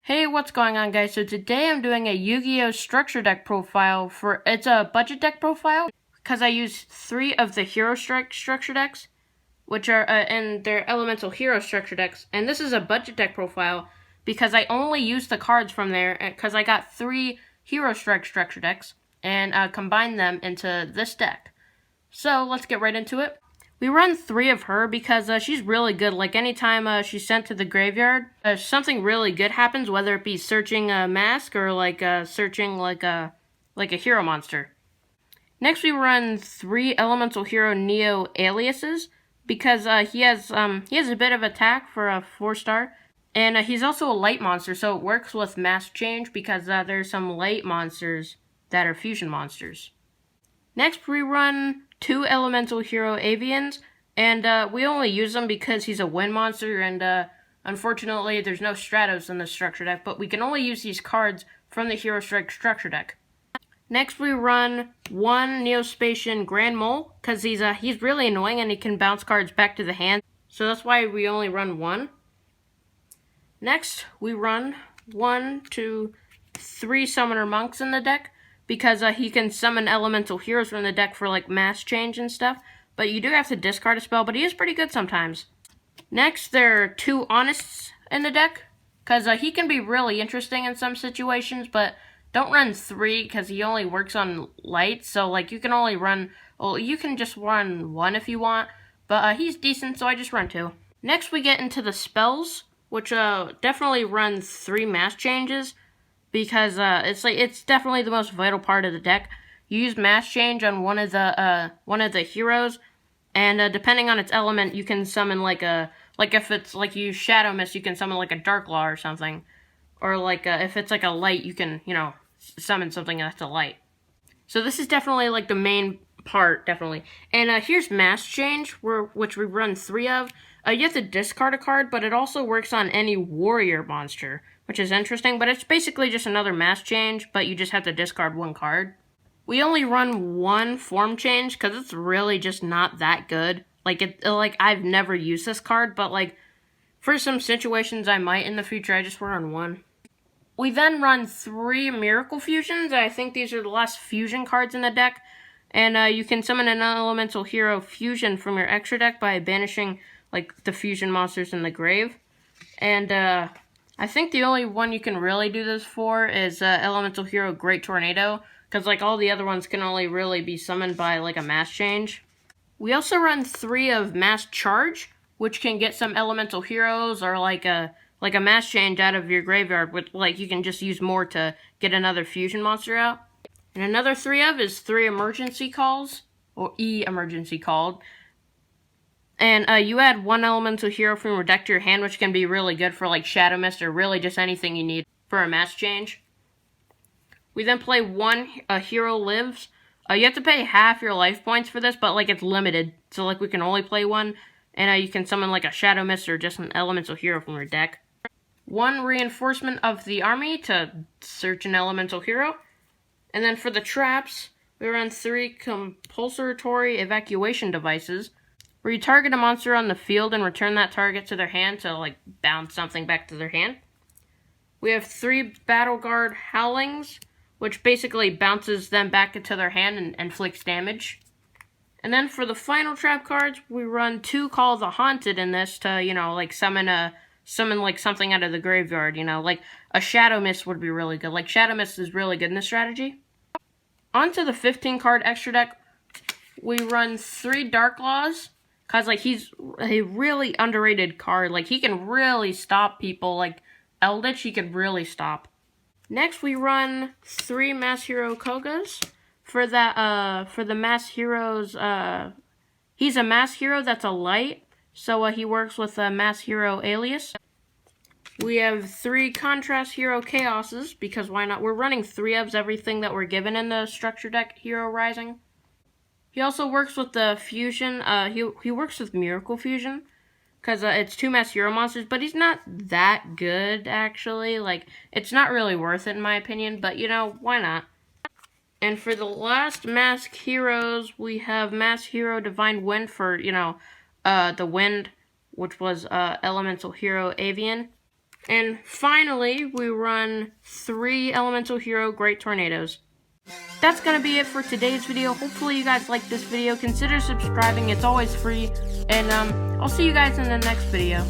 Hey, what's going on, guys? So today I'm doing a Yu-Gi-Oh! Structure deck profile it's a budget deck profile because I use 3 of the Hero Strike structure decks, which are, and they're Elemental Hero structure decks. And this is a budget deck profile because I only use the cards from there because I got 3 Hero Strike structure decks and combined them into this deck. So let's get right into it. We run 3 of her because she's really good. Like, anytime she's sent to the graveyard, something really good happens, whether it be searching a mask or, searching, a hero monster. Next, we run 3 Elemental Hero Neo aliases because he has a bit of attack for a 4-star. And he's also a light monster, so it works with mask change because there's some light monsters that are fusion monsters. Next, we run 2 Elemental Hero Avians, and we only use them because he's a wind monster, and unfortunately there's no Stratos in the structure deck, but we can only use these cards from the Hero Strike structure deck. Next, we run 1 Neospatian Grand Mole, because he's really annoying and he can bounce cards back to the hand, so that's why we only run 1. Next, we run 1, 2, 3 Summoner Monks in the deck, because he can summon elemental heroes from the deck for, mass change and stuff. But you do have to discard a spell, but he is pretty good sometimes. Next, there are 2 Honests in the deck, because he can be really interesting in some situations, but don't run 3, because he only works on light, so, you can only run, well, you can just run 1 if you want, but he's decent, so I just run 2. Next, we get into the spells, which definitely run 3 mass changes, because it's definitely the most vital part of the deck. You use mass change on one of the heroes, and depending on its element, you can summon if it's you use Shadow Mist, you can summon a Dark Law or something, or if it's a light, you can summon something that's a light. So this is definitely the main part, definitely. And here's mass change, which we run 3 of. You have to discard a card, but it also works on any warrior monster, which is interesting, but it's basically just another mass change, but you just have to discard 1 card. We only run 1 form change, because it's really just not that good. I've never used this card, but, for some situations I might in the future, I just run 1. We then run 3 Miracle Fusions. I think these are the last fusion cards in the deck, and you can summon an Elemental Hero Fusion from your extra deck by banishing, the fusion monsters in the grave. And, I think the only one you can really do this for is Elemental Hero Great Tornado, because all the other ones can only really be summoned by a mass change. We also run 3 of Mass Charge, which can get some elemental heroes or a mass change out of your graveyard, with you can just use more to get another fusion monster out. And another 3 of is 3 Emergency Calls, or Emergency Called. And you add 1 elemental hero from your deck to your hand, which can be really good for Shadow Mist or really just anything you need for a mass change. We then play 1 Hero Lives. You have to pay half your life points for this, but it's limited. So we can only play 1, and you can summon a Shadow Mist or just an elemental hero from your deck. 1 Reinforcement of the Army to search an elemental hero. And then for the traps, we run 3 Compulsory Evacuation Devices, where you target a monster on the field and return that target to their hand to, bounce something back to their hand. We have 3 Battle Guard Howlings, which basically bounces them back into their hand and inflicts damage. And then for the final trap cards, we run 2 Call the Haunted in this to, summon something out of the graveyard, a Shadow Mist would be really good. Shadow Mist is really good in this strategy. Onto the 15-card extra deck, we run 3 Dark Laws, because, he's a really underrated card. he can really stop people. Eldritch, he could really stop. Next, we run 3 Mass Hero Kogas. For the Mass Heroes, he's a Mass Hero that's a light, so he works with a Mass Hero alias. We have 3 Contrast Hero Chaoses, because why not? We're running 3 of everything that we're given in the structure deck Hero Rising. He also works with the fusion. He works with Miracle Fusion, because it's 2 Mass Hero monsters, but he's not that good, actually. It's not really worth it, in my opinion, but, why not? And for the last Mask Heroes, we have Mass Hero Divine Wind for, the Wind, which was Elemental Hero Avian. And finally, we run 3 Elemental Hero Great Tornadoes. That's gonna be it for today's video. Hopefully you guys liked this video. Consider subscribing, it's always free. And I'll see you guys in the next video.